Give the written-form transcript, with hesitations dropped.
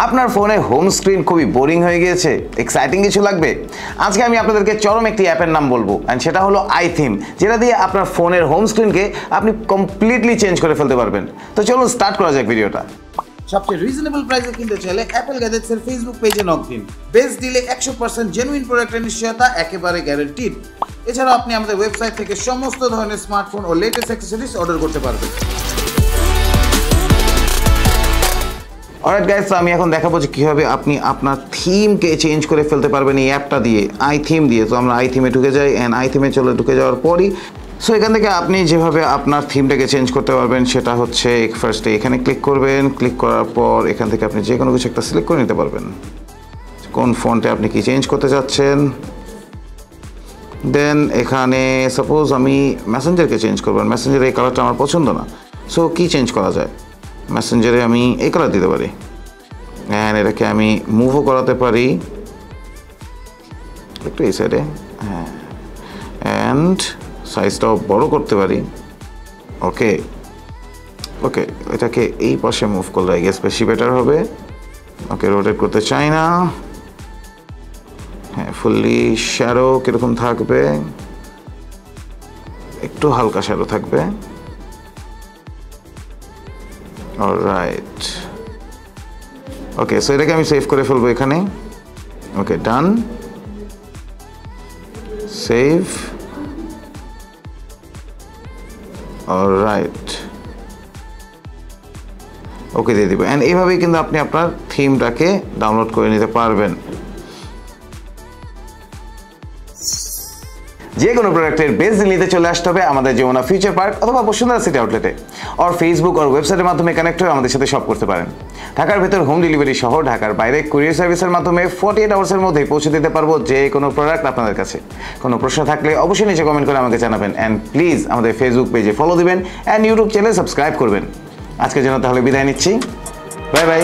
আপনার ফোনে home screen খুবই বোরিং হয়ে গিয়েছে, এক্সাইটিং কিছু লাগবে? আজকে আমি আপনাদেরকে চরম একটি অ্যাপের নাম বলবো, অ্যান্ড সেটা হলো iTheme, যেটা দিয়ে আপনার ফোনের হোম স্ক্রিনকে আপনি কমপ্লিটলি চেঞ্জ করে ফেলতে পারবেন। তো চলুন স্টার্ট করা যাক ভিডিওটা। সবচেয়ে রিজনেবল প্রাইসে কিনতে চাইলে অ্যাপল গ্যাজেটসের ফেসবুক পেজে নক দিন। বেস্ট ডিলে 100% জেনুইন প্রোডাক্টের নিশ্চয়তা একেবারে গ্যারান্টিড। এছাড়াও আপনি আমাদের ওয়েবসাইট থেকে সমস্ত ধরনের স্মার্টফোন ও লেটেস্ট অ্যাক্সেসরিজ অর্ডার করতে পারবেন। অলরাইট গাইস, তো আমি এখন দেখাবো যে কীভাবে আপনি আপনার থিমকে চেঞ্জ করে ফেলতে পারবেন এই অ্যাপটা দিয়ে, iTheme দিয়ে। তো আমরা iTheme-এ ঢুকে যাই, অ্যান্ড iTheme-এ ঢুকে যাওয়ার পরই সো এখান থেকে আপনি যেভাবে আপনার থিমটাকে চেঞ্জ করতে পারবেন সেটা হচ্ছে ফার্স্টে এখানে ক্লিক করবেন। ক্লিক করার পর এখান থেকে আপনি যে কোনো কিছু একটা সিলেক্ট করে নিতে পারবেন, কোন ফন্টে আপনি কি চেঞ্জ করতে চাচ্ছেন। দেন এখানে সাপোজ আমি মেসেঞ্জারকে চেঞ্জ করবেন, মেসেঞ্জারে এই কালারটা আমার পছন্দ না, সো কি চেঞ্জ করা যায়? মেসেঞ্জারে আমি এই কালার দিতে পারি, অ্যান্ড এটাকে আমি মুভও করাতে পারি একটু এই সাইডে, হ্যাঁ, অ্যান্ড সাইজটাও বড় করতে পারি। ওকে ওকে, এটাকে এই পাশে মুভ করলে আই গেস বেশি বেটার হবে। ওকে, রোটেট করতে চাই না। হ্যাঁ, ফুললি শ্যাডো কীরকম থাকবে? একটু হালকা শ্যাডো থাকবে। অলরাইট, ওকে, সো এটাকে আমি সেভ করে ফেলবো এখানে। ওকে, ডান, সেভ। অলরাইট, ওকে দিয়ে দিব, অ্যান্ড এইভাবেই কিন্তু আপনি আপনার থিমটাকে ডাউনলোড করে নিতে পারবেন। যে কোনো প্রোডাক্টের বেস্ট ডিল নিতে চলে আসতে হবে আমাদের যমুনা ফিউচার পার্ক অথবা বসুন্ধরা সিটি আউটলেটে, আর ফেসবুক আর ওয়েবসাইটের মাধ্যমে কানেক্ট হয়ে আমাদের সাথে শপ করতে পারেন। ঢাকার ভেতর হোম ডেলিভারি সহ ঢাকার বাইরে কুরিয়ার সার্ভিসের মাধ্যমে 48 আওয়ার্সের মধ্যেই পৌঁছে দিতে পারবো যে কোনো প্রোডাক্ট আপনাদের কাছে। কোনো প্রশ্ন থাকলে অবশ্যই নিচে কমেন্ট করে আমাকে জানাবেন, অ্যান্ড প্লিজ আমাদের ফেসবুক পেজে ফলো দিবেন অ্যান্ড ইউটিউব চ্যানেল সাবস্ক্রাইব করবেন। আজকের জন্য তাহলে বিদায় নিচ্ছি, বাই বাই।